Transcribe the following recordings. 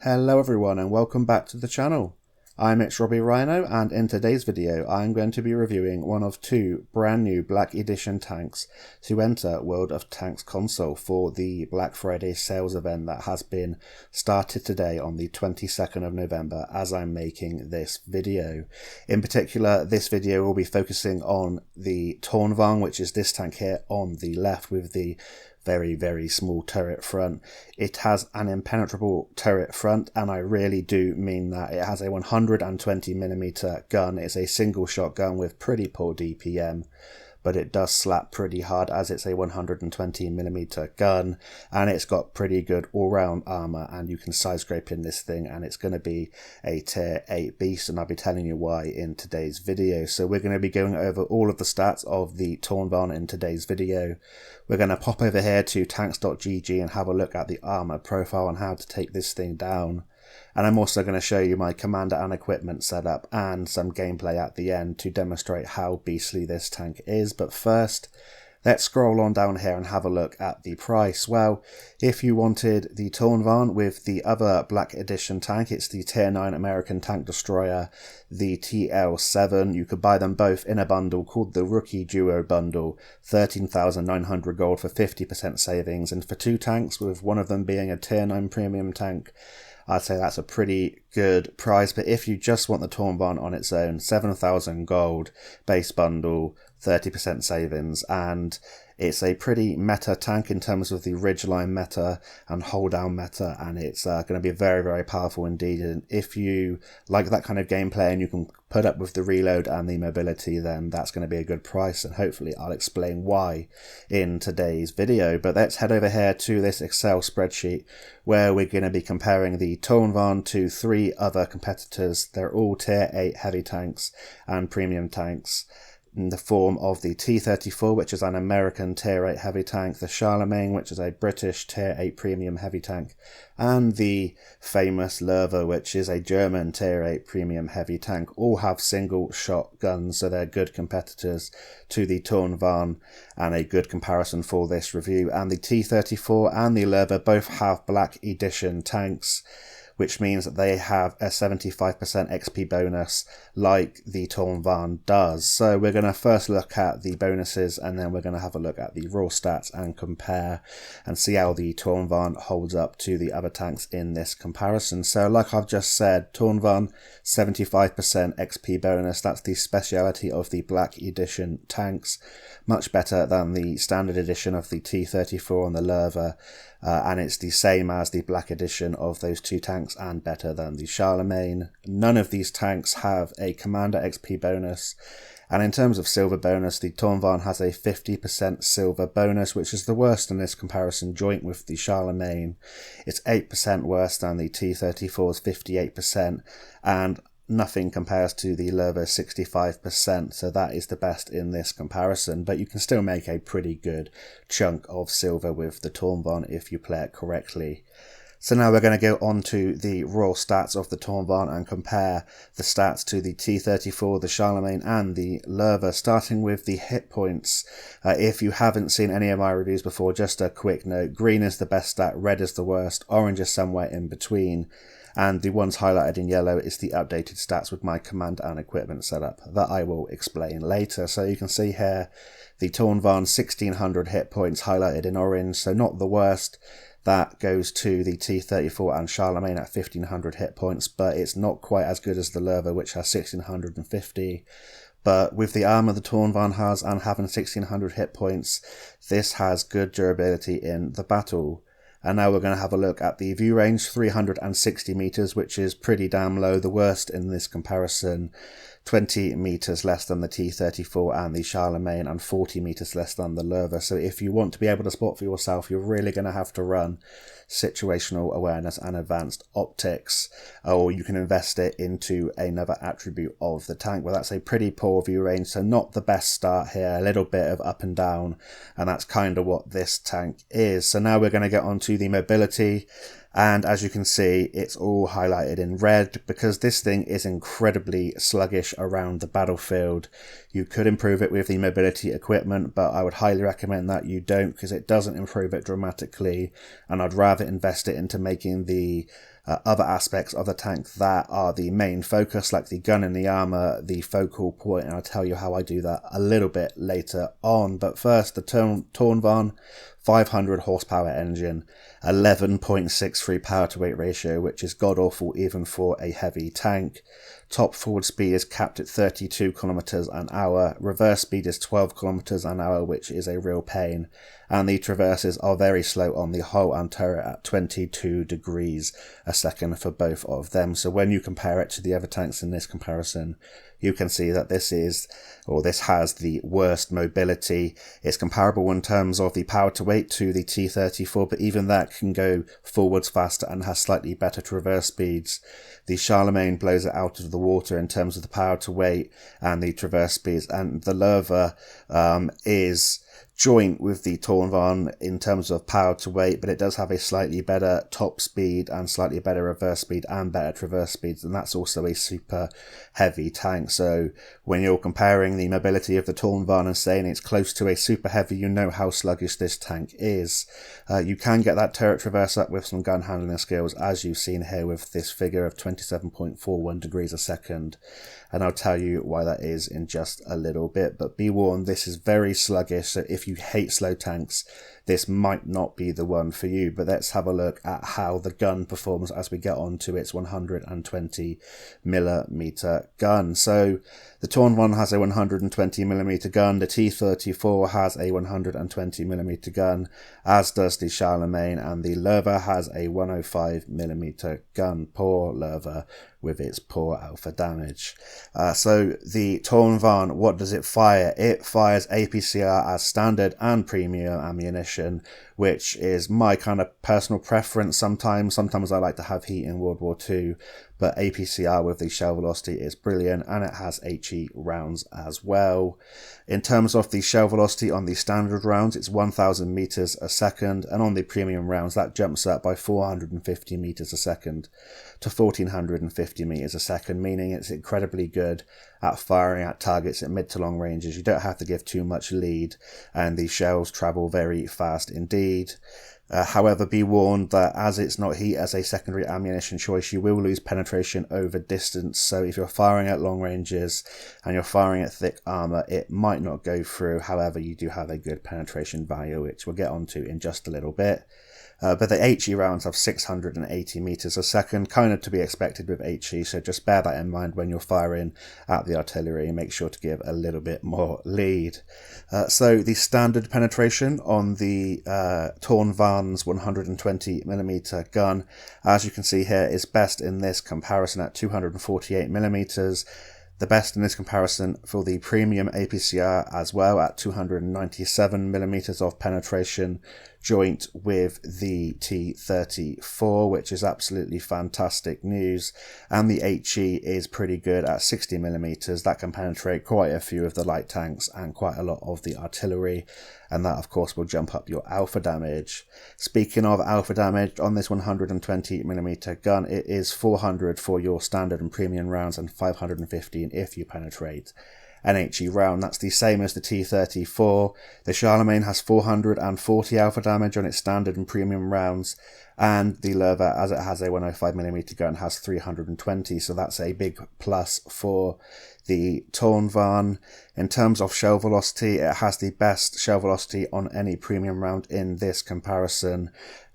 Hello everyone and welcome back to the channel. It's Robbie Rhino, and in today's video I'm going to be reviewing one of two brand new Black Edition tanks to enter World of Tanks console for the Black Friday sales event that has been started today on the 22nd of November as I'm making this video. In particular, this video will be focusing on the Tornvagn, which is this tank here on the left with the very small turret front. It has an impenetrable turret front, and I really do mean that. It has a 120mm gun. It's a single shot gun with pretty poor DPM, but it does slap pretty hard as it's a 120mm gun, and it's got pretty good all-round armor, and you can side scrape in this thing, and it's going to be a tier 8 beast, and I'll be telling you why in today's video. So we're going to be going over all of the stats of the Tornvagn in today's video. We're going to pop over here to tanks.gg and have a look at the armor profile and how to take this thing down. And I'm also going to show you my commander and equipment setup and some gameplay at the end to demonstrate how beastly this tank is. But first, let's scroll on down here and have a look at the price. Well, if you wanted the Tornvagn with the other Black Edition tank, it's the Tier 9 American Tank Destroyer, the TL7. You could buy them both in a bundle called the Rookie Duo Bundle, 13,900 gold for 50% savings. And for two tanks, with one of them being a Tier 9 premium tank, I'd say that's a pretty good price. But if you just want the Tornvagn on its own, 7,000 gold, base bundle, 30% savings, and it's a pretty meta tank in terms of the ridgeline meta and hold down meta, and it's going to be very powerful indeed. And if you like that kind of gameplay and you can put up with the reload and the mobility, then that's going to be a good price, and hopefully I'll explain why in today's video. But let's head over here to this Excel spreadsheet where we're going to be comparing the Tornvagn to three other competitors. They're all tier 8 heavy tanks and premium tanks, in the form of the T-34, which is an American tier 8 heavy tank, the Charlemagne, which is a British tier 8 premium heavy tank, and the famous Löwe, which is a German tier 8 premium heavy tank. All have single shot guns, so they're good competitors to the Tornvagn and a good comparison for this review. And the T-34 and the Löwe both have Black Edition tanks, which means that they have a 75% XP bonus like the Tornvagn does. So we're going to first look at the bonuses, and then we're going to have a look at the raw stats and compare and see how the Tornvagn holds up to the other tanks in this comparison. So like I've just said, Tornvagn 75% XP bonus. That's the speciality of the Black Edition tanks. Much better than the standard edition of the T-34 and the Löwe. And it's the same as the Black Edition of those two tanks and better than the Charlemagne. None of these tanks have a commander XP bonus, and in terms of silver bonus, the Tornvagn has a 50% silver bonus, which is the worst in this comparison joint with the Charlemagne. It's 8% worse than the T-34's 58%, and nothing compares to the Löwe 65%, so that is the best in this comparison, but you can still make a pretty good chunk of silver with the Tornvagn if you play it correctly. So now we're going to go on to the raw stats of the Tornvagn and compare the stats to the T-34, the Charlemagne and the Löwe, starting with the hit points. If you haven't seen any of my reviews before, just a quick note: green is the best stat, red is the worst, orange is somewhere in between, and the ones highlighted in yellow is the updated stats with my command and equipment setup that I will explain later. So you can see here the Tornvagn 1600 hit points highlighted in orange, so not the worst. That goes to the T-34 and Charlemagne at 1500 hit points, but it's not quite as good as the Löwe, which has 1650. But with the armor the Tornvagn has and having 1600 hit points, this has good durability in the battle. And now we're going to have a look at the view range, 360 meters, which is pretty damn low, the worst in this comparison. 20 meters less than the T-34 and the Charlemagne, and 40 meters less than the Löwe. So if you want to be able to spot for yourself, you're really going to have to run situational awareness and advanced optics, or you can invest it into another attribute of the tank. Well, that's a pretty poor view range, so not the best start here, a little bit of up and down, and that's kind of what this tank is. So now we're going to get on to the mobility. And as you can see, it's all highlighted in red because this thing is incredibly sluggish around the battlefield. You could improve it with the mobility equipment, but I would highly recommend that you don't, because it doesn't improve it dramatically, and I'd rather invest it into making the other aspects of the tank that are the main focus, like the gun and the armour, the focal point, and I'll tell you how I do that a little bit later on. But first, the Tornvagn 500 horsepower engine, 11.63 power to weight ratio, which is god awful even for a heavy tank. Top forward speed is capped at 32 kilometers an hour. Reverse speed is 12 kilometers an hour, which is a real pain. And the traverses are very slow on the hull and turret at 22 degrees a second for both of them. So when you compare it to the other tanks in this comparison, you can see that this has the worst mobility. It's comparable in terms of the power to weight to the T-34, but even that can go forwards faster and has slightly better traverse speeds. The Charlemagne blows it out of the water in terms of the power to weight and the traverse speeds, and the Löwe is joint with the Tornvagn in terms of power to weight, but it does have a slightly better top speed and slightly better reverse speed and better traverse speeds, and that's also a super heavy tank. So when you're comparing the mobility of the Tornvagn and saying it's close to a super heavy, you know how sluggish this tank is. You can get that turret traverse up with some gun handling skills, as you've seen here with this figure of 27.41 degrees a second, and I'll tell you why that is in just a little bit. But be warned, this is very sluggish, so if you hate slow tanks, this might not be the one for you. But let's have a look at how the gun performs as we get on to its 120mm gun. So the Tornvagn has a 120mm gun, the T-34 has a 120mm gun, as does the Charlemagne, and the Löwe has a 105mm gun. Poor Löwe with its poor alpha damage. So the Tornvagn, what does it fire? It fires APCR as standard and premium ammunition, which is my kind of personal preference sometimes. Sometimes I like to have heat in World War II, but APCR with the shell velocity is brilliant, and it has HE rounds as well. In terms of the shell velocity on the standard rounds, it's 1000 meters a second, and on the premium rounds that jumps up by 450 meters a second to 1450 meters a second, meaning it's incredibly good at firing at targets at mid to long ranges. You don't have to give too much lead, and the shells travel very fast indeed. However, be warned that as it's not heat as a secondary ammunition choice, you will lose penetration over distance. So if you're firing at long ranges and you're firing at thick armor, it might not go through. However, you do have a good penetration value, which we'll get onto in just a little bit. But the HE rounds have 680 meters a second, kind of to be expected with HE, so just bear that in mind when you're firing at the artillery. Make sure to give a little bit more lead. So the standard penetration on the Tornvagn's 120mm gun, as you can see here, is best in this comparison at 248mm. The best in this comparison for the premium APCR as well at 297mm of penetration, joint with the T-34, which is absolutely fantastic news. And the HE is pretty good at 60mm. That can penetrate quite a few of the light tanks and quite a lot of the artillery, and that of course will jump up your alpha damage. Speaking of alpha damage, on this 120mm gun, it is 400 for your standard and premium rounds and 515 if you penetrate an HE round. That's the same as the T-34. The Charlemagne has 440 alpha damage on its standard and premium rounds, and the Löwe, as it has a 105mm gun, has 320, so that's a big plus for the Tornvagn. In terms of shell velocity, it has the best shell velocity on any premium round in this comparison,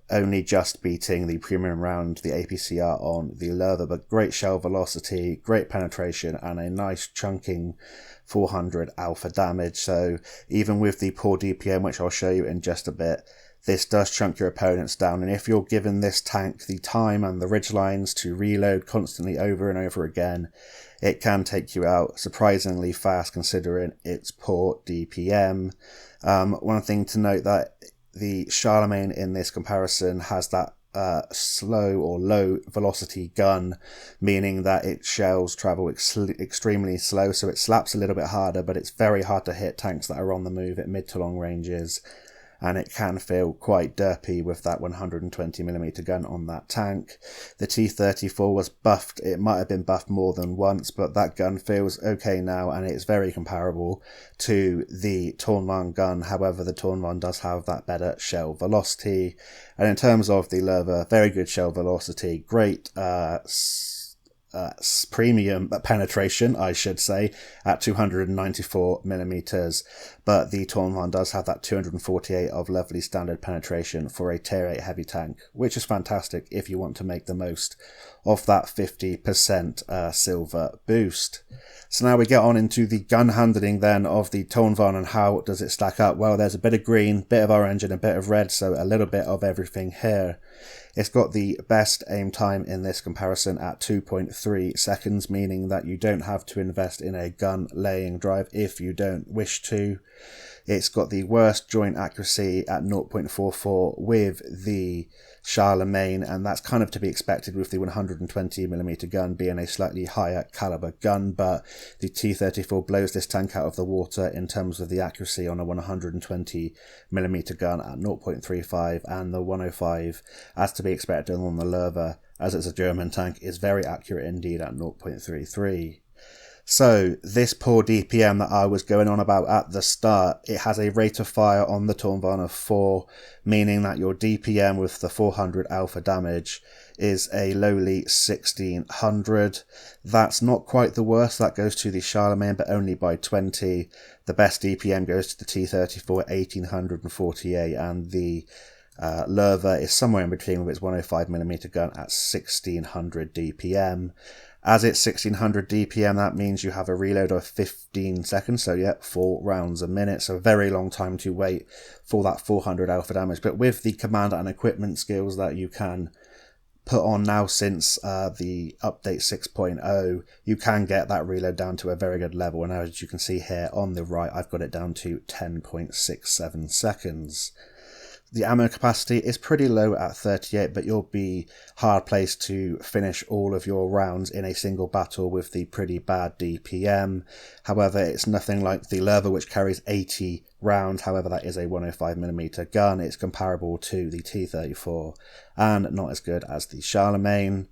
only just beating the premium round, the APCR on the Löwe, but great shell velocity, great penetration, and a nice chunking 400 alpha damage. So even with the poor DPM, which I'll show you in just a bit, this does chunk your opponents down, and if you're given this tank the time and the ridge lines to reload constantly over and over again, it can take you out surprisingly fast considering its poor DPM. One thing to note, that the Charlemagne in this comparison has that slow or low velocity gun, meaning that its shells travel extremely slow, so it slaps a little bit harder, but it's very hard to hit tanks that are on the move at mid to long ranges. and it can feel quite derpy with that 120mm gun on that tank. The T-34 was buffed. It might have been buffed more than once, but that gun feels okay now, and it's very comparable to the Tornvagn gun. However, the Tornvagn does have that better shell velocity, and in terms of the Löwe, very good shell velocity, great premium penetration, I should say, at 294mm, but the Tornvagn does have that 248 of lovely standard penetration for a Tier 8 heavy tank, which is fantastic if you want to make the most of that 50% silver boost. So now we get on into the gun handling then of the Tornvagn and how does it stack up. Well, there's a bit of green, bit of orange and a bit of red, so a little bit of everything here. It's got the best aim time in this comparison at 2.3 seconds, meaning that you don't have to invest in a gun laying drive if you don't wish to. It's got the worst joint accuracy at 0.44 with the Charlemagne, and that's kind of to be expected with the 120mm gun being a slightly higher caliber gun, but the T-34 blows this tank out of the water in terms of the accuracy on a 120mm gun at 0.35, and the 105, as to be expected on the Löwe, as it's a German tank, is very accurate indeed at 0.33. So this poor DPM that I was going on about at the start, it has a rate of fire on the Tornvagn of 4, meaning that your DPM with the 400 alpha damage is a lowly 1600. That's not quite the worst, that goes to the Charlemagne, but only by 20. The best DPM goes to the T-34 at 1848, and the Löwe is somewhere in between with its 105mm gun at 1600 DPM. As it's 1600 DPM, that means you have a reload of 15 seconds, so yeah, 4 rounds a minute, so a very long time to wait for that 400 alpha damage. But with the command and equipment skills that you can put on now since the update 6.0, you can get that reload down to a very good level, and as you can see here on the right, I've got it down to 10.67 seconds. The ammo capacity is pretty low at 38, but you'll be hard placed to finish all of your rounds in a single battle with the pretty bad DPM. However, it's nothing like the Löwe, which carries 80 rounds. However, that is a 105mm gun. It's comparable to the T-34 and not as good as the Charlemagne.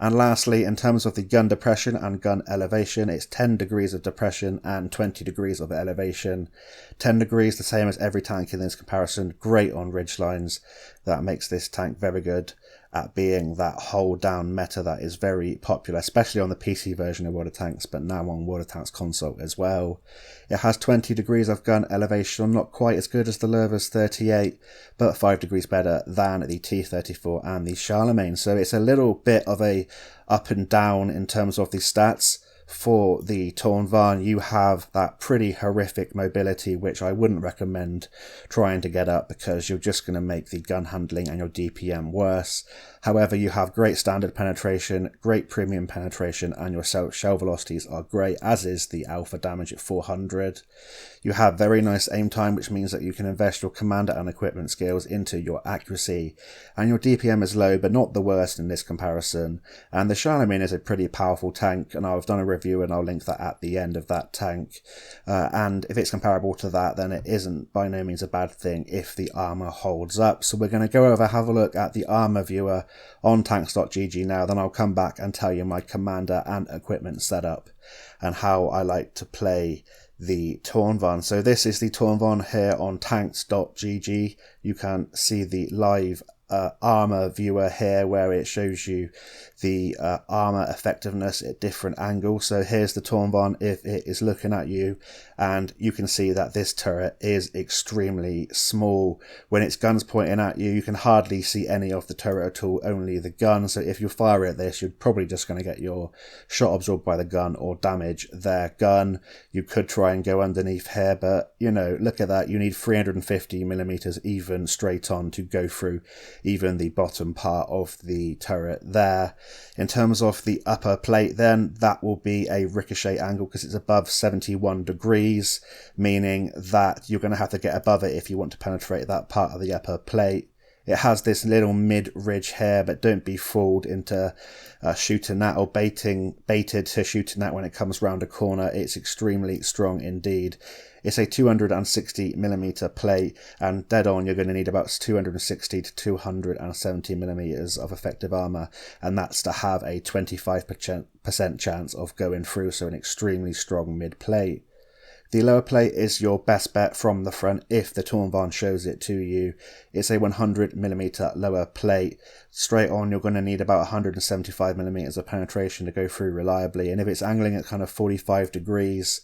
And lastly, in terms of the gun depression and gun elevation, it's 10 degrees of depression and 20 degrees of elevation. 10 degrees, the same as every tank in this comparison, great on ridge lines. That makes this tank very good at being that hold down meta that is very popular, especially on the PC version of WoT Tanks, but now on WoT Tanks console as well. It has 20 degrees of gun elevation, not quite as good as the Löwe's 38, but 5 degrees better than the T-34 and the Charlemagne. So it's a little bit of a up and down in terms of the stats. For the Tornvagn, you have that pretty horrific mobility, which I wouldn't recommend trying to get up because you're just going to make the gun handling and your DPM worse. However, you have great standard penetration, great premium penetration, and your shell velocities are great, as is the alpha damage at 400. You have very nice aim time, which means that you can invest your commander and equipment skills into your accuracy. And your DPM is low, but not the worst in this comparison. And the Charlemagne is a pretty powerful tank, and I've done a review and I'll link that at the end of that tank. And if it's comparable to that, then it isn't by no means a bad thing if the armour holds up. So we're going to go over, have a look at the armour viewer on tanks.gg now, then I'll come back and tell you my commander and equipment setup and how I like to play the Tornvagn. So this is the Tornvagn here on tanks.gg. You can see the live armor viewer here where it shows you the armor effectiveness at different angles. So here's the Tornvagn if it is looking at you, and you can see that this turret is extremely small. When its gun's pointing at you, you can hardly see any of the turret at all, only the gun. So if you fire at this, you're probably just going to get your shot absorbed by the gun or damage their gun. You could try and go underneath here, but you know, look at that, you need 350mm even straight on to go through even the bottom part of the turret there. In terms of the upper plate then, that will be a ricochet angle because it's above 71 degrees, meaning that you're going to have to get above it if you want to penetrate that part of the upper plate. It has this little mid-ridge here, but don't be fooled into shooting that or baited to shooting that when it comes round a corner. It's extremely strong indeed. It's a 260mm plate, and dead on you're going to need about 260 to 270mm of effective armour, and that's to have a 25% chance of going through, so an extremely strong mid-plate. The lower plate is your best bet from the front if the Tornvagn shows it to you. It's a 100mm lower plate. Straight on you're going to need about 175mm of penetration to go through reliably, and if it's angling at kind of 45 degrees,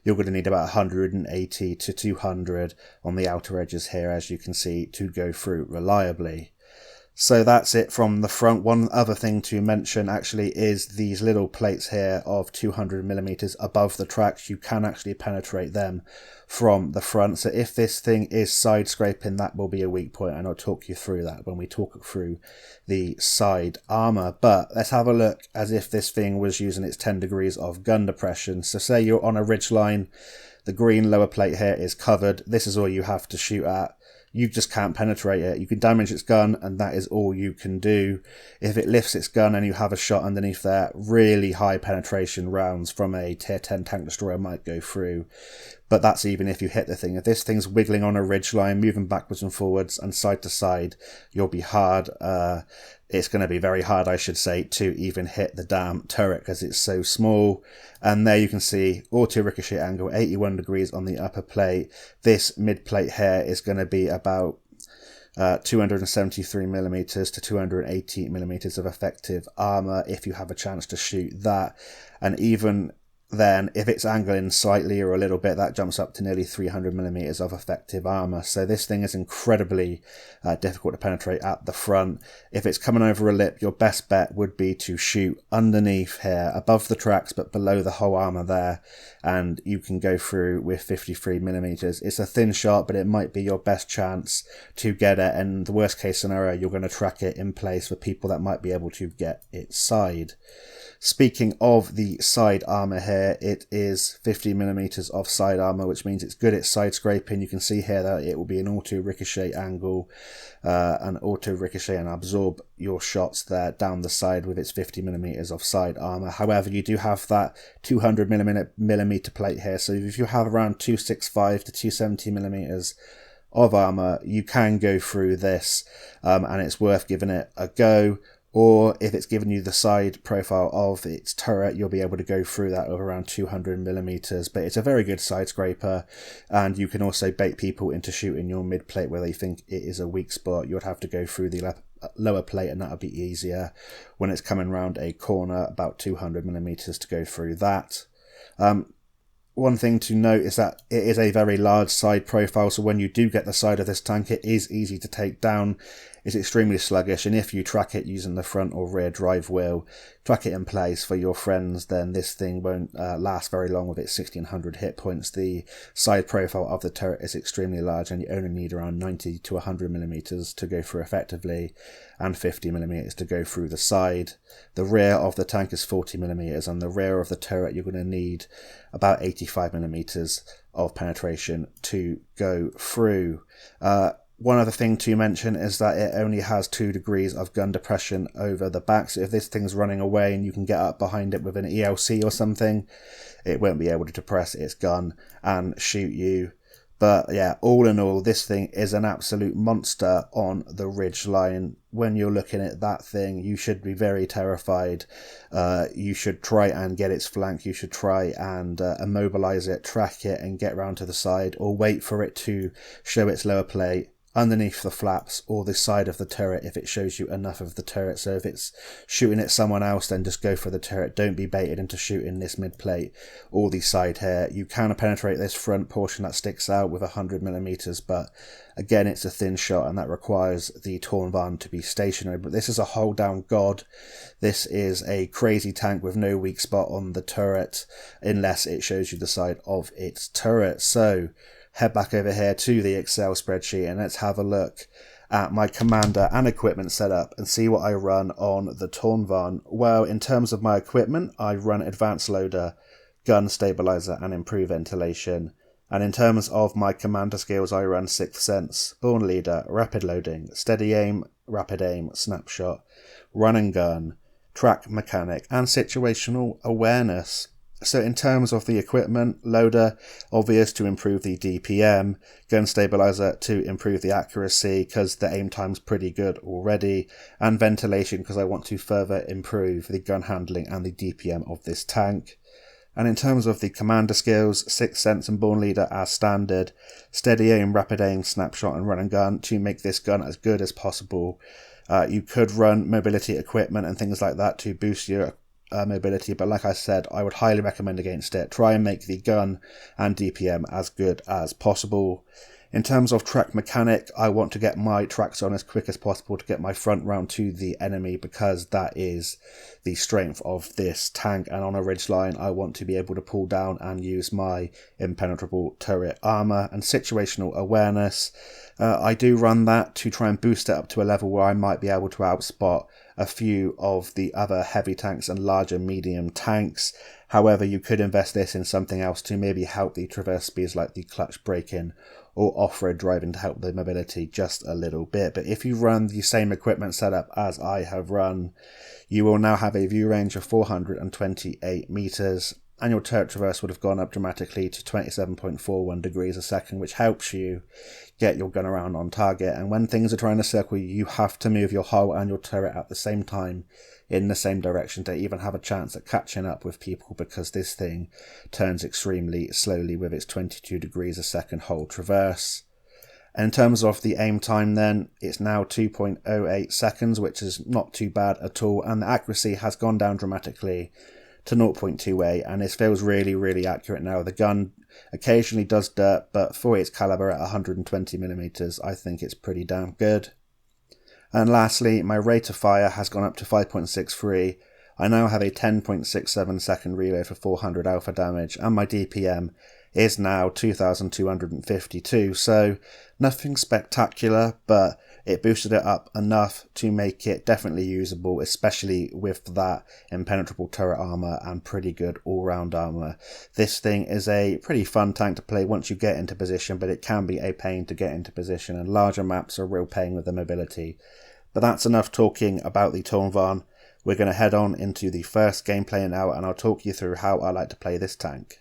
you're going to need about 180 to 200 on the outer edges here, as you can see, to go through reliably. So that's it from the front. One other thing to mention actually is these little plates here of 200mm above the tracks. You can actually penetrate them from the front. So if this thing is side scraping, that will be a weak point, and I'll talk you through that when we talk through the side armour. But let's have a look as if this thing was using its 10 degrees of gun depression. So say you're on a ridge line, the green lower plate here is covered. This is all you have to shoot at. You just can't penetrate it. You can damage its gun, and that is all you can do. If it lifts its gun and you have a shot underneath there, really high penetration rounds from a tier 10 tank destroyer might go through. But that's even if you hit the thing. If this thing's wiggling on a ridge line, moving backwards and forwards and side to side, you'll be hard. It's going to be very hard, I should say, to even hit the damn turret because it's so small. And there you can see auto ricochet angle, 81 degrees on the upper plate. This mid plate here is going to be about 273mm to 280mm of effective armour if you have a chance to shoot that. And even then, if it's angling slightly or a little bit, that jumps up to nearly 300mm of effective armour. So this thing is incredibly difficult to penetrate at the front. If it's coming over a lip, your best bet would be to shoot underneath here, above the tracks but below the whole armour there, and you can go through with 53mm. It's a thin shot, but it might be your best chance to get it, and the worst case scenario, you're going to track it in place for people that might be able to get its side. Speaking of the side armour here, it is 50mm of side armour, which means it's good at side scraping. You can see here that it will be an auto ricochet angle, and auto ricochet and absorb your shots there down the side with its 50mm of side armour. However, you do have that 200mm plate here, so if you have around 265 to 270mm of armour, you can go through this, and it's worth giving it a go. Or if it's given you the side profile of its turret, you'll be able to go through that with around 200mm. But it's a very good side scraper, and you can also bait people into shooting your mid plate where they think it is a weak spot. You'd have to go through the lower plate, and that'll be easier when it's coming round a corner, about 200mm to go through that. One thing to note is that it is a very large side profile, so when you do get the side of this tank, it is easy to take down. It's extremely sluggish, and if you track it using the front or rear drive wheel, track it in place for your friends, then this thing won't last very long with its 1600 hit points. The side profile of the turret is extremely large, and you only need around 90 to 100mm to go through effectively, and 50mm to go through the side. The rear of the tank is 40mm, and the rear of the turret you're going to need about 85mm of penetration to go through. One other thing to mention is that it only has 2 degrees of gun depression over the back, so if this thing's running away and you can get up behind it with an ELC or something, it won't be able to depress its gun and shoot you. But yeah, all in all, this thing is an absolute monster on the ridge line. When you're looking at that thing, you should be very terrified. You should try and get its flank. You should try and immobilize it, track it, and get round to the side, or wait for it to show its lower plate underneath the flaps or the side of the turret if it shows you enough of the turret. So if it's shooting at someone else, then just go for the turret. Don't be baited into shooting this mid plate or the side here. You can penetrate this front portion that sticks out with 100mm, but again, it's a thin shot, and that requires the Tornvagn to be stationary. But this is a hold down god. This is a crazy tank with no weak spot on the turret unless it shows you the side of its turret. So head back over here to the Excel spreadsheet, and let's have a look at my commander and equipment setup and see what I run on the Tornvagn. Well, in terms of my equipment, I run advanced loader, gun stabilizer, and improved ventilation. And in terms of my commander skills, I run Sixth Sense, Born Leader, Rapid Loading, Steady Aim, Rapid Aim, Snapshot, Run and Gun, Track Mechanic, and Situational Awareness. So in terms of the equipment, Loader, obvious to improve the DPM, Gun Stabilizer to improve the accuracy because the aim time's pretty good already, and Ventilation because I want to further improve the gun handling and the DPM of this tank. And in terms of the commander skills, Sixth Sense and Born Leader as standard, Steady Aim, Rapid Aim, Snapshot and Run and Gun to make this gun as good as possible. You could run mobility equipment and things like that to boost your mobility, but like I said, I would highly recommend against it. Try and make the gun and DPM as good as possible. In terms of track mechanic, I want to get my tracks on as quick as possible to get my front round to the enemy because that is the strength of this tank, and on a ridgeline I want to be able to pull down and use my impenetrable turret armour. And situational awareness, I do run that to try and boost it up to a level where I might be able to outspot a few of the other heavy tanks and larger medium tanks. However, you could invest this in something else to maybe help the traverse speeds like the clutch braking or off-road driving to help the mobility just a little bit. But if you run the same equipment setup as I have run, you will now have a view range of 428 meters, and your turret traverse would have gone up dramatically to 27.41 degrees a second, which helps you get your gun around on target. And when things are trying to circle you, you have to move your hull and your turret at the same time in the same direction to even have a chance at catching up with people, because this thing turns extremely slowly with its 22 degrees a second hull traverse. And in terms of the aim time then, it's now 2.08 seconds, which is not too bad at all, and the accuracy has gone down dramatically to 0.28, and this feels really accurate now. The gun occasionally does dirt, but for its caliber at 120mm, I think it's pretty damn good. And lastly, my rate of fire has gone up to 5.63. I now have a 10.67 second reload for 400 alpha damage, and my DPM is now 2252, so nothing spectacular, but it boosted it up enough to make it definitely usable, especially with that impenetrable turret armor and pretty good all-round armor. This thing is a pretty fun tank to play once you get into position, but it can be a pain to get into position, and larger maps are a real pain with the mobility. But that's enough talking about the Tornvagn. We're going to head on into the first gameplay now, and I'll talk you through how I like to play this tank.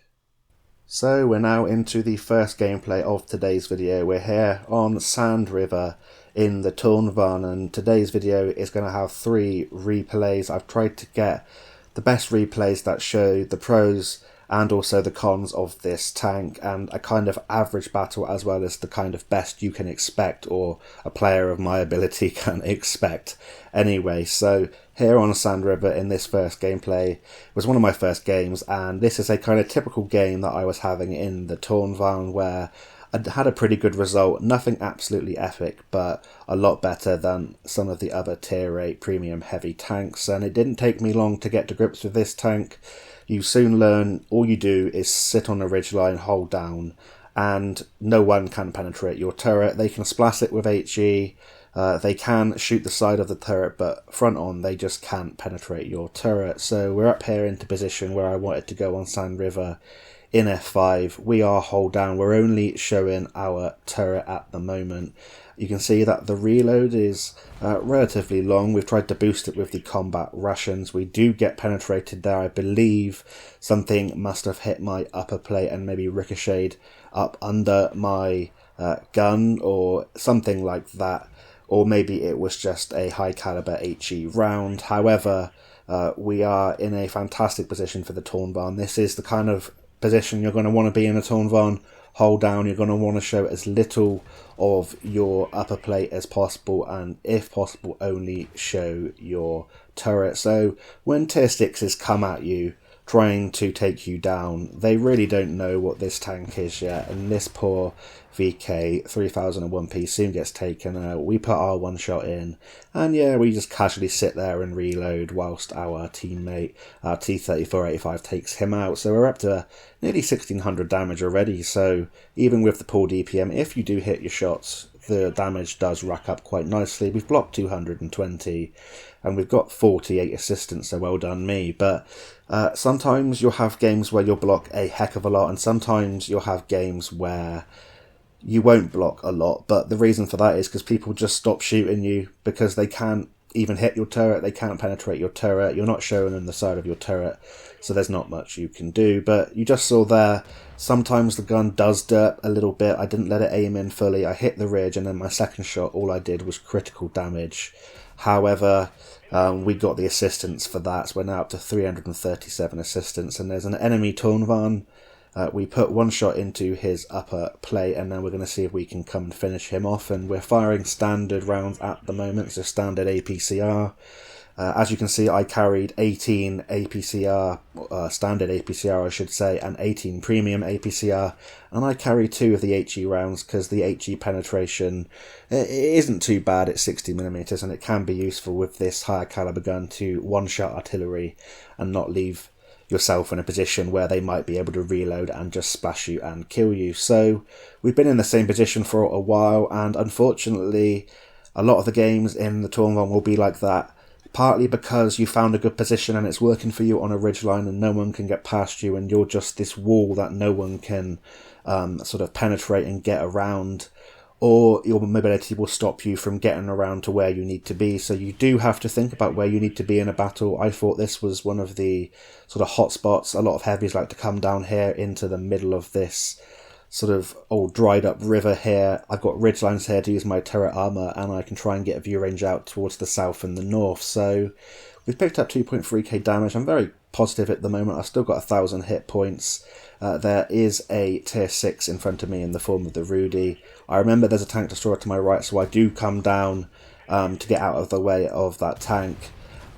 So we're now into the first gameplay of today's video. We're here on Sand River in the Tornvagn, and today's video is going to have 3 replays. I've tried to get the best replays that show the pros and also the cons of this tank, and a kind of average battle as well as the kind of best you can expect, or a player of my ability can expect anyway. So here on Sand River in this first gameplay was one of my first games, and this is a kind of typical game that I was having in the Tornvagn where I had a pretty good result, nothing absolutely epic, but a lot better than some of the other tier 8 premium heavy tanks, and it didn't take me long to get to grips with this tank. You soon learn all you do is sit on a ridgeline, hold down, and no one can penetrate your turret. They can splash it with HE, they can shoot the side of the turret, but front on they just can't penetrate your turret. So we're up here into position where I wanted to go on Sand River in F5. We are hold down, we're only showing our turret at the moment. You can see that the reload is relatively long. We've tried to boost it with the combat Russians. We do get penetrated there. I believe something must have hit my upper plate and maybe ricocheted up under my gun or something like that. Or maybe it was just a high caliber HE round. However, we are in a fantastic position for the Tornvagn. This is the kind of position you're going to want to be in a Tornvagn. Hold down, you're going to want to show as little of your upper plate as possible, and if possible only show your turret. So when tier 6s come at you trying to take you down, they really don't know what this tank is yet, and this poor VK 3001p soon gets taken out. We put our one shot in, and yeah, we just casually sit there and reload whilst our teammate, our T-3485, takes him out. So we're up to nearly 1600 damage already, so even with the poor DPM, if you do hit your shots the damage does rack up quite nicely. We've blocked 220 and we've got 48 assistance, so well done me. But sometimes you'll have games where you'll block a heck of a lot, and sometimes you'll have games where you won't block a lot. But the reason for that is because people just stop shooting you because they can't even hit your turret, they can't penetrate your turret, you're not showing them the side of your turret, so there's not much you can do. But you just saw there, sometimes the gun does derp a little bit. I didn't let it aim in fully, I hit the ridge, and then my second shot, all I did was critical damage. However, we got the assistance for that, so we're now up to 337 assistance, and there's an enemy Tornvagn. We put one shot into his upper plate, and then we're going to see if we can come and finish him off. And we're firing standard rounds at the moment, so standard APCR. As you can see, I carried 18 APCR, standard APCR I should say, and 18 premium APCR, and I carry 2 of the HE rounds because the HE penetration it isn't too bad at 60mm, and it can be useful with this higher caliber gun to one-shot artillery and not leave yourself in a position where they might be able to reload and just splash you and kill you. So we've been in the same position for a while, and unfortunately a lot of the games in the Tornvagn will be like that, partly because you found a good position and it's working for you on a ridgeline and no one can get past you, and you're just this wall that no one can sort of penetrate and get around, or your mobility will stop you from getting around to where you need to be. So you do have to think about where you need to be in a battle. I thought this was one of the sort of hot spots. A lot of heavies like to come down here into the middle of this sort of old dried up river here. I've got ridgelines here to use my turret armour, and I can try and get a view range out towards the south and the north. So we've picked up 2.3k damage. I'm very positive at the moment. I've still got 1,000 hit points. There is a tier 6 in front of me in the form of the Rudy. I remember there's a tank destroyer to my right, so I do come down to get out of the way of that tank.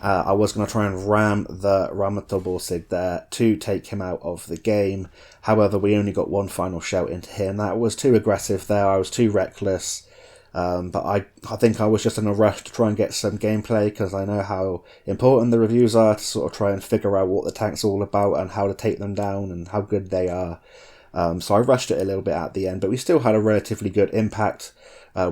I was going to try and ram the Respectable Sig there to take him out of the game. However, we only got one final shot into him. That was too aggressive there, I was too reckless. But I think I was just in a rush to try and get some gameplay, because I know how important the reviews are to sort of try and figure out what the tank's all about and how to take them down and how good they are. So I rushed it a little bit at the end, but we still had a relatively good impact.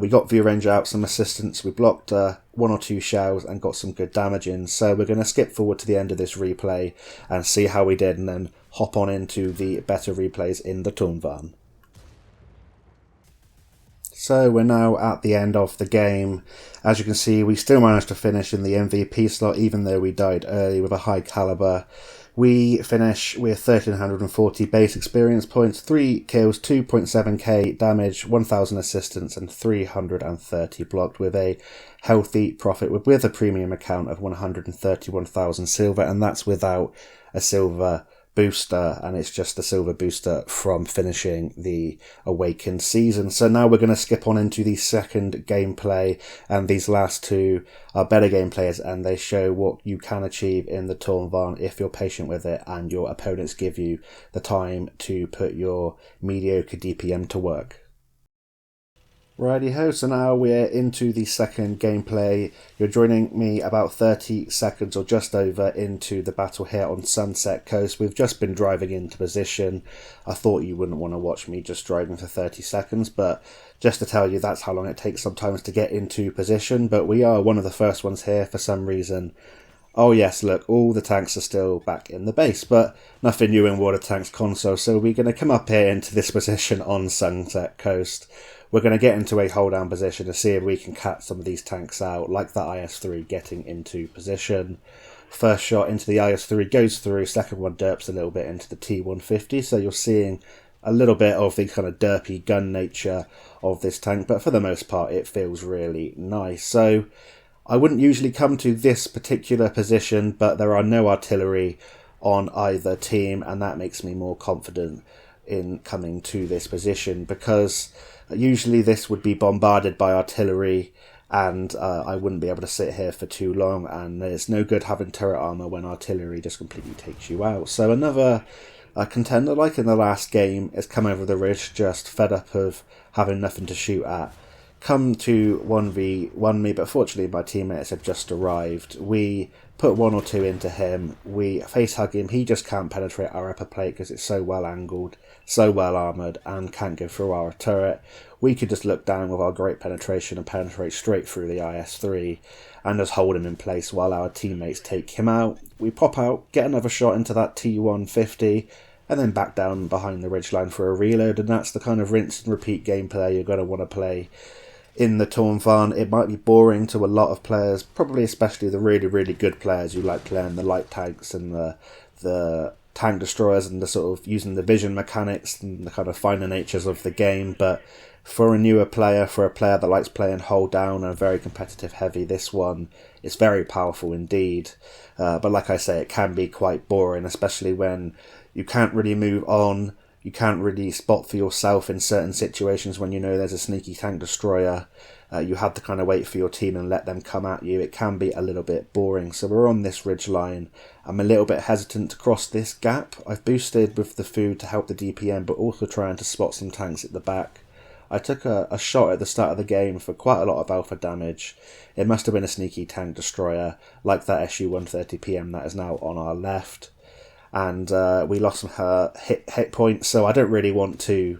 We got view range out, some assistance, we blocked 1 or 2 shells and got some good damage in. So we're going to skip forward to the end of this replay and see how we did, and then hop on into the better replays in the Tornvagn. So we're now at the end of the game. As you can see, we still managed to finish in the MVP slot, even though we died early with a high caliber. We finish with 1,340 base experience points, 3 kills, 2.7k damage, 1,000 assistance, and 330 blocked, with a healthy profit with a premium account of 131,000 silver, and that's without a silver booster, and it's just the silver booster from finishing the Awakened season. So now we're going to skip on into the second gameplay, and these last two are better gameplays, and they show what you can achieve in the Tornvagn if you're patient with it and your opponents give you the time to put your mediocre DPM to work. Righty ho, so now we're into the second gameplay. You're joining me about 30 seconds or just over into the battle here on Sunset Coast. We've just been driving into position. I thought you wouldn't want to watch me just driving for 30 seconds, but just to tell you, that's how long it takes sometimes to get into position. But we are one of the first ones here for some reason. Oh yes, look, all the tanks are still back in the base, but nothing new in WoT Tanks console, so we're going to come up here into this position on Sunset Coast. We're going to get into a hold down position to see if we can cut some of these tanks out, like that IS-3 getting into position. First shot into the IS-3 goes through, second one derps a little bit into the T-150, so you're seeing a little bit of the kind of derpy gun nature of this tank, but for the most part it feels really nice. So I wouldn't usually come to this particular position, but there are no artillery on either team, and that makes me more confident in coming to this position, because usually this would be bombarded by artillery, and I wouldn't be able to sit here for too long, and it's no good having turret armour when artillery just completely takes you out. So another contender, like in the last game, has come over the ridge, just fed up of having nothing to shoot at. Come to 1v1 me, but fortunately my teammates have just arrived. We put 1 or 2 into him, we face hug him, he just can't penetrate our upper plate because it's so well angled, so well armoured and can't go through our turret, we could just look down with our great penetration and penetrate straight through the IS-3 and just hold him in place while our teammates take him out. We pop out, get another shot into that T-150, and then back down behind the ridgeline for a reload, and that's the kind of rinse and repeat gameplay you're going to want to play in the Tornvagn. It might be boring to a lot of players, probably especially the really, really good players who like playing the light tanks and the tank destroyers and the sort of using the vision mechanics and the kind of finer natures of the game. But for a newer player, for a player that likes playing hold down and very competitive heavy, this one is very powerful indeed. But like I say, it can be quite boring, especially when you can't really move on. You can't really spot for yourself in certain situations when you know there's a sneaky tank destroyer. You have to kind of wait for your team and let them come at you. It can be a little bit boring. So we're on this ridge line. I'm a little bit hesitant to cross this gap. I've boosted with the food to help the DPM, but also trying to spot some tanks at the back. I took a shot at the start of the game for quite a lot of alpha damage. It must have been a sneaky tank destroyer, like that SU-130PM that is now on our left. And we lost some hit points, so I don't really want to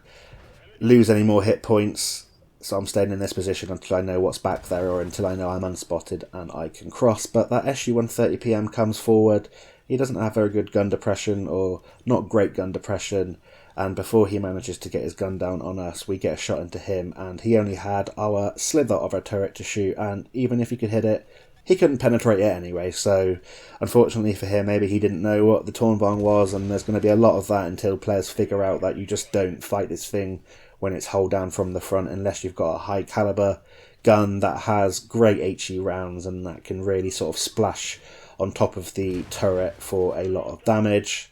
lose any more hit points. So I'm staying in this position until I know what's back there, or until I know I'm unspotted and I can cross. But that SU-130PM comes forward. He doesn't have very good gun depression, or not great gun depression. And before he manages to get his gun down on us, we get a shot into him, and he only had our slither of a turret to shoot, and even if he could hit it, he couldn't penetrate it anyway. So unfortunately for him, maybe he didn't know what the Tornvagn was, and there's going to be a lot of that until players figure out that you just don't fight this thing when it's hold down from the front unless you've got a high caliber gun that has great HE rounds and that can really sort of splash on top of the turret for a lot of damage.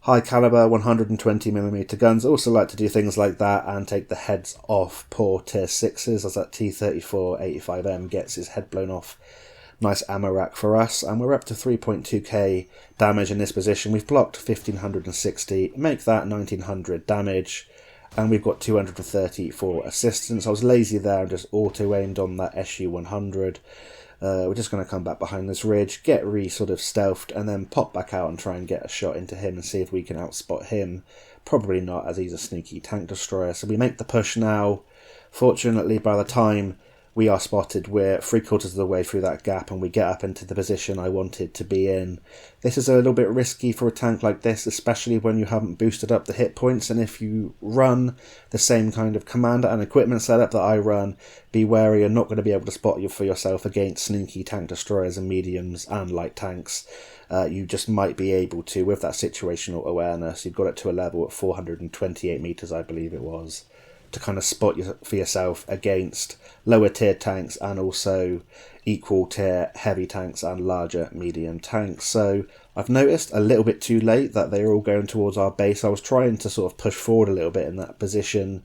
High caliber 120mm guns also like to do things like that and take the heads off poor tier 6s, as that T-34 85M gets his head blown off. Nice ammo rack for us, and we're up to 3.2k damage in this position. We've blocked 1560, make that 1900 damage, and we've got 230 for assistance. I was lazy there and just auto-aimed on that SU-100. We're just going to come back behind this ridge, get sort of stealthed, and then pop back out and try and get a shot into him and see if we can outspot him. Probably not, as he's a sneaky tank destroyer. So we make the push now. Fortunately, by the time we are spotted, we're 3/4 of the way through that gap and we get up into the position I wanted to be in. This is a little bit risky for a tank like this, especially when you haven't boosted up the hit points, and if you run the same kind of commander and equipment setup that I run, be wary you're not going to be able to spot you for yourself against sneaky tank destroyers and mediums and light tanks. You just might be able to, with that situational awareness, you've got it to a level at 428 meters, I believe it was, to kind of spot for yourself against lower tier tanks and also equal tier heavy tanks and larger medium tanks. So I've noticed a little bit too late that they're all going towards our base. I was trying to sort of push forward a little bit in that position,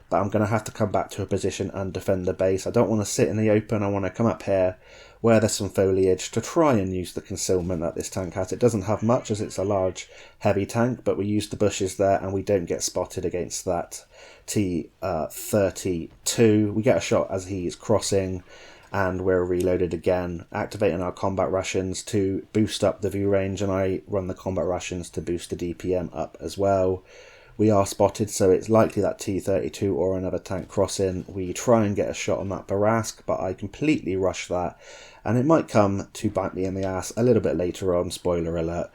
but I'm going to have to come back to a position and defend the base. I don't want to sit in the open. I want to come up here where there's some foliage to try and use the concealment that this tank has. It doesn't have much as it's a large heavy tank, but we use the bushes there and we don't get spotted against that T-32. We get a shot as he is crossing and we're reloaded again, activating our combat rations to boost up the view range, and I run the combat rations to boost the DPM up as well. We are spotted, so it's likely that T-32 or another tank crossing. We try and get a shot on that Barask, but I completely rush that, and it might come to bite me in the ass a little bit later on, spoiler alert,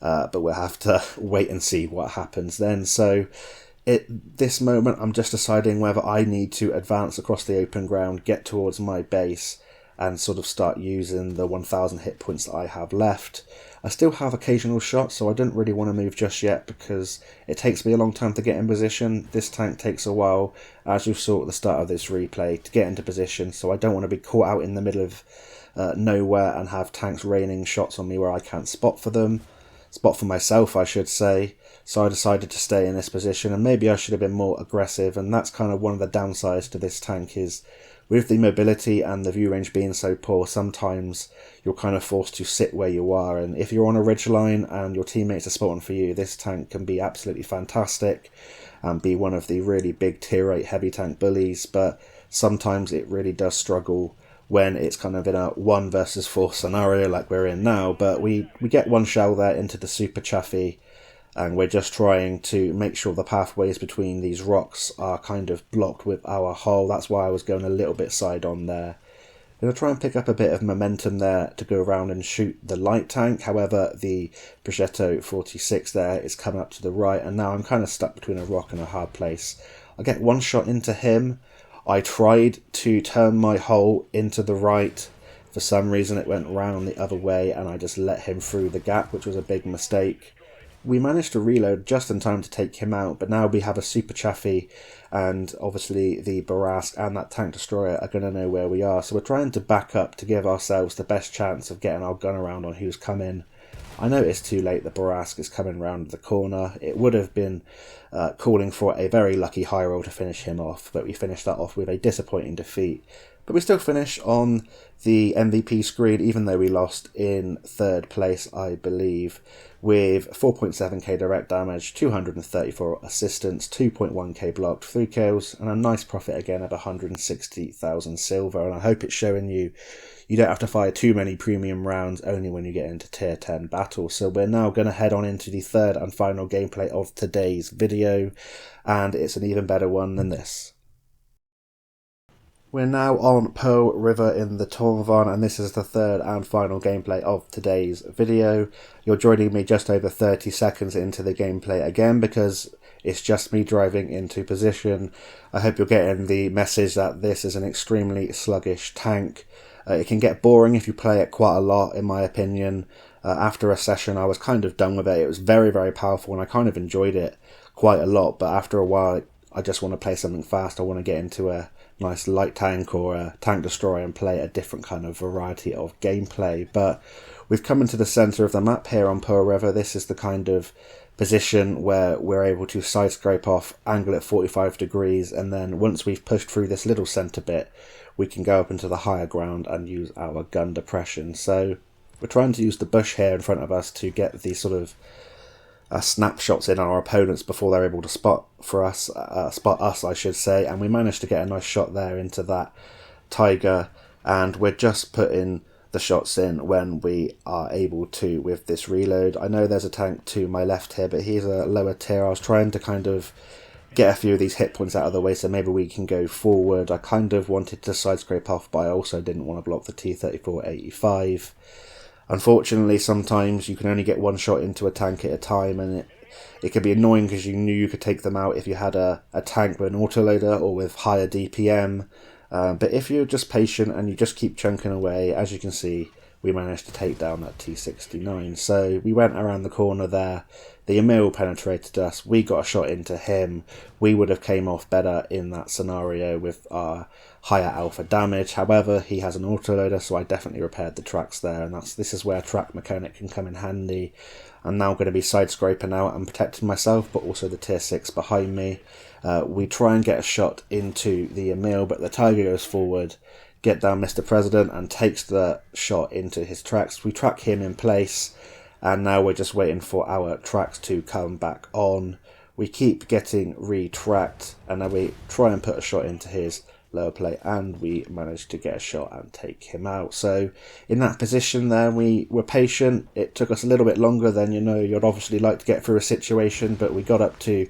but we'll have to wait and see what happens then. So at this moment, I'm just deciding whether I need to advance across the open ground, get towards my base, and sort of start using the 1000 hit points that I have left. I still have occasional shots, so I don't really want to move just yet because it takes me a long time to get in position. This tank takes a while, as you saw at the start of this replay, to get into position, so I don't want to be caught out in the middle of nowhere and have tanks raining shots on me where I can't spot for them. Spot for myself, I should say. So I decided to stay in this position, and maybe I should have been more aggressive, and that's kind of one of the downsides to this tank is with the mobility and the view range being so poor, sometimes you're kind of forced to sit where you are, and if you're on a ridgeline and your teammates are spotting for you, this tank can be absolutely fantastic and be one of the really big tier 8 heavy tank bullies, but sometimes it really does struggle when it's kind of in a 1 versus 4 scenario like we're in now. But we get one shell there into the super chaffy, and we're just trying to make sure the pathways between these rocks are kind of blocked with our hull. That's why I was going a little bit side on there. I'm going to try and pick up a bit of momentum there to go around and shoot the light tank. However, the Progetto 46 there is coming up to the right, and now I'm kind of stuck between a rock and a hard place. I get one shot into him. I tried to turn my hull into the right. For some reason it went round the other way, and I just let him through the gap, which was a big mistake. We managed to reload just in time to take him out, but now we have a Super Chaffee, and obviously the Barask and that tank destroyer are going to know where we are. So we're trying to back up to give ourselves the best chance of getting our gun around on who's coming. I know it's too late, the Barask is coming round the corner. It would have been calling for a very lucky high roll to finish him off, but we finished that off with a disappointing defeat. But we still finish on the MVP screen, even though we lost in third place, I believe, with 4.7k direct damage, 234 assistance, 2.1k blocked, 3 kills, and a nice profit again of 160,000 silver. And I hope it's showing you don't have to fire too many premium rounds only when you get into tier 10 battles. So we're now going to head on into the third and final gameplay of today's video, and it's an even better one than this. We're now on Pearl River in the Tornvagn, and this is the third and final gameplay of today's video. You're joining me just over 30 seconds into the gameplay again because it's just me driving into position. I hope you're getting the message that this is an extremely sluggish tank. It can get boring if you play it quite a lot, in my opinion. After a session I was kind of done with it. It was very, very powerful and I kind of enjoyed it quite a lot, but after a while I just want to play something fast. I want to get into a nice light tank or a tank destroyer and play a different kind of variety of gameplay. But we've come into the centre of the map here on Pearl River. This is the kind of position where we're able to side scrape off, angle at 45 degrees, and then once we've pushed through this little centre bit, we can go up into the higher ground and use our gun depression. So we're trying to use the bush here in front of us to get these sort of snapshots in on our opponents before they're able to spot us, I should say, and we managed to get a nice shot there into that tiger, and we're just putting the shots in when we are able to with this reload. I know there's a tank to my left here, but he's a lower tier. I was trying to kind of get a few of these hit points out of the way so maybe we can go forward. I kind of wanted to side scrape off, but I also didn't want to block the T-34-85. Unfortunately, sometimes you can only get one shot into a tank at a time, and it can be annoying because you knew you could take them out if you had a tank with an autoloader or with higher DPM. But if you're just patient and you just keep chunking away, as you can see, we managed to take down that T-69. So we went around the corner there. The Emil penetrated us. We got a shot into him. We would have came off better in that scenario with our higher alpha damage. However, he has an autoloader, so I definitely repaired the tracks there, and this is where track mechanic can come in handy. I'm now going to be side scraping out and protecting myself, but also the tier 6 behind me. We try and get a shot into the Emil, but the Tiger goes forward, get down Mr. President, and takes the shot into his tracks. We track him in place, and now we're just waiting for our tracks to come back on. We keep getting retracked, and then we try and put a shot into his lower plate, and we managed to get a shot and take him out. So in that position there, we were patient. It took us a little bit longer than you'd obviously like to get through a situation, but we got up to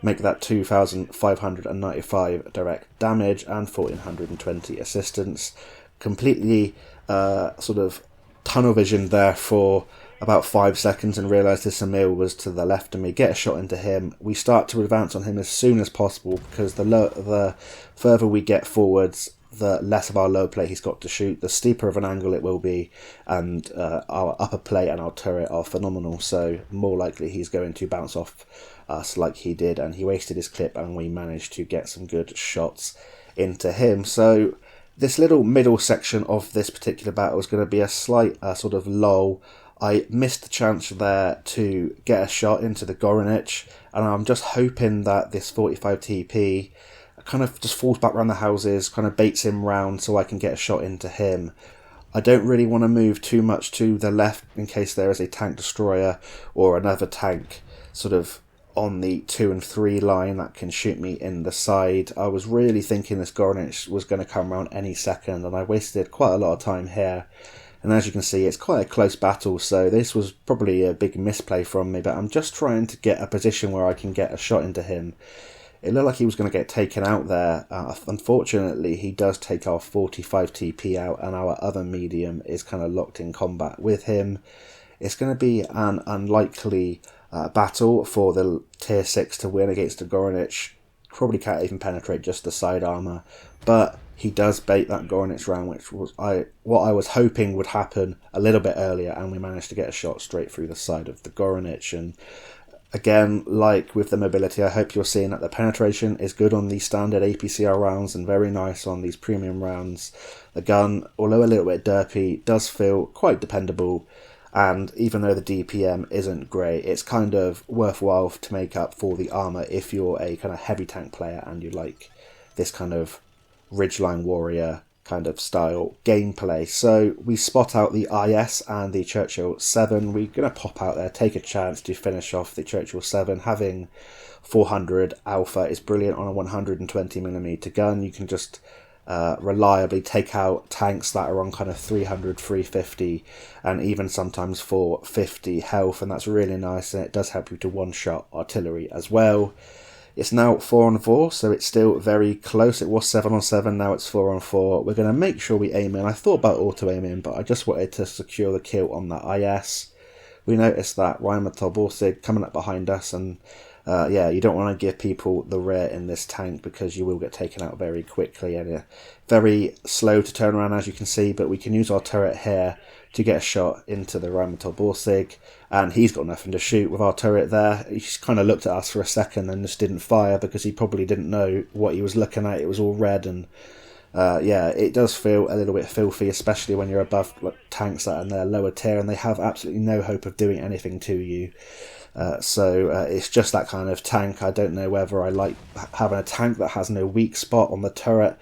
make that 2,595 direct damage and 1,420 assistance. Completely sort of tunnel vision there for about 5 seconds and realised this Emil was to the left of me. Get a shot into him. We start to advance on him as soon as possible because the further we get forwards, the less of our low plate he's got to shoot, the steeper of an angle it will be, and our upper plate and our turret are phenomenal, so more likely he's going to bounce off us like he did, and he wasted his clip and we managed to get some good shots into him. So this little middle section of this particular battle is going to be a slight sort of lull. I missed the chance there to get a shot into the Goranich, and I'm just hoping that this 45 TP kind of just falls back around the houses, kind of baits him round so I can get a shot into him. I don't really want to move too much to the left in case there is a tank destroyer or another tank sort of on the 2 and 3 line that can shoot me in the side. I was really thinking this Goranich was going to come around any second, and I wasted quite a lot of time here. And as you can see, it's quite a close battle, so this was probably a big misplay from me, but I'm just trying to get a position where I can get a shot into him. It looked like he was going to get taken out there. Unfortunately, he does take our 45 TP out, and our other medium is kind of locked in combat with him. It's going to be an unlikely battle for the tier 6 to win against the Goronich. Probably can't even penetrate just the side armour, but he does bait that Goronich round, which was what I was hoping would happen a little bit earlier, and we managed to get a shot straight through the side of the Goronich. And again, like with the mobility, I hope you're seeing that the penetration is good on these standard APCR rounds and very nice on these premium rounds. The gun, although a little bit derpy, does feel quite dependable, and even though the DPM isn't great, it's kind of worthwhile to make up for the armour if you're a kind of heavy tank player and you like this kind of Ridgeline Warrior kind of style gameplay. So we spot out the IS and the Churchill 7. We're going to pop out there, take a chance to finish off the Churchill 7. Having 400 alpha is brilliant on a 120mm gun. You can just reliably take out tanks that are on kind of 300, 350 and even sometimes 450 health, and that's really nice, and it does help you to one-shot artillery as well. It's now 4-on-4, so it's still very close. It was 7-on-7, now it's 4-on-4. We're going to make sure we aim in. I thought about auto-aiming, but I just wanted to secure the kill on that IS. We noticed that Impenetrable coming up behind us, and yeah, you don't want to give people the rear in this tank because you will get taken out very quickly, and very slow to turn around, as you can see, but we can use our turret here to get a shot into the Impenetrable, and he's got nothing to shoot with our turret there. He just kind of looked at us for a second and just didn't fire because he probably didn't know what he was looking at. It was all red, and yeah, it does feel a little bit filthy, especially when you're above tanks that are in their lower tier and they have absolutely no hope of doing anything to you. So it's just that kind of tank. I don't know whether I like having a tank that has no weak spot on the turret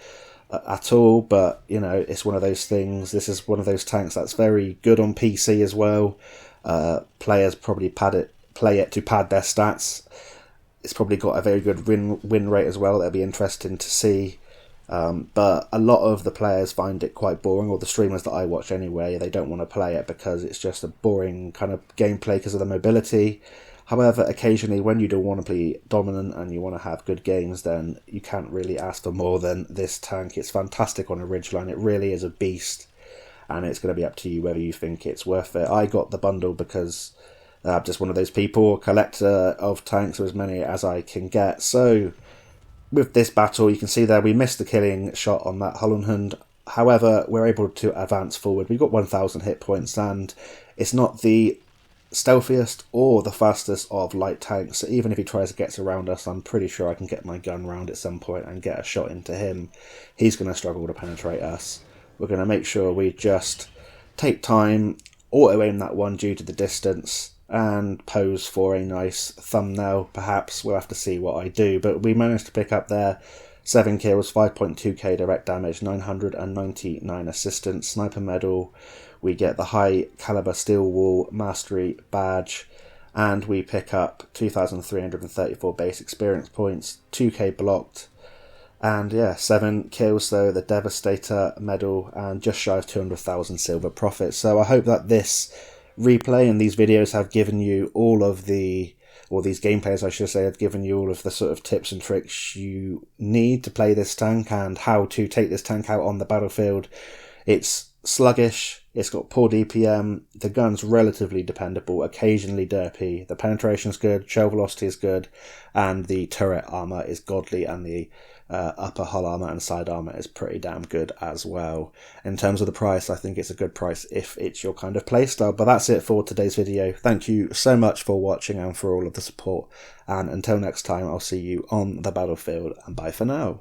at all, but you know, it's one of those things. This is one of those tanks that's very good on PC as well. Players probably play it to pad their stats. It's probably got a very good win rate as well. That'll be interesting to see. But a lot of the players find it quite boring, or the streamers that I watch anyway, they don't want to play it because it's just a boring kind of gameplay because of the mobility. However, occasionally when you don't want to be dominant and you want to have good games, then you can't really ask for more than this tank. It's fantastic on a ridgeline. It really is a beast, and it's going to be up to you whether you think it's worth it. I got the bundle because I'm just one of those people, collector of tanks, or as many as I can get. So with this battle, you can see there we missed the killing shot on that Hollenhund. However, we're able to advance forward. We've got 1,000 hit points, and it's not the stealthiest or the fastest of light tanks. So even if he tries to get around us, I'm pretty sure I can get my gun round at some point and get a shot into him. He's going to struggle to penetrate us. We're going to make sure we just take time, auto-aim that one due to the distance, and pose for a nice thumbnail. Perhaps we'll have to see what I do, but we managed to pick up there 7 kills, 5.2k direct damage, 999 assistance, sniper medal. We get the high caliber steel wall mastery badge, and we pick up 2,334 base experience points, 2k blocked, and yeah, 7 kills though, the Devastator medal, and just shy of 200,000 silver profit. So I hope that this replay and these videos have given you all of the, or these gameplays I should say, have given you all of the sort of tips and tricks you need to play this tank and how to take this tank out on the battlefield. It's sluggish, it's got poor DPM, the gun's relatively dependable, occasionally derpy, the penetration's good, shell velocity is good, and the turret armour is godly, and the upper hull armour and side armour is pretty damn good as well. In terms of the price, I think it's a good price if it's your kind of playstyle. But that's it for today's video. Thank you so much for watching and for all of the support, and until next time, I'll see you on the battlefield, and bye for now.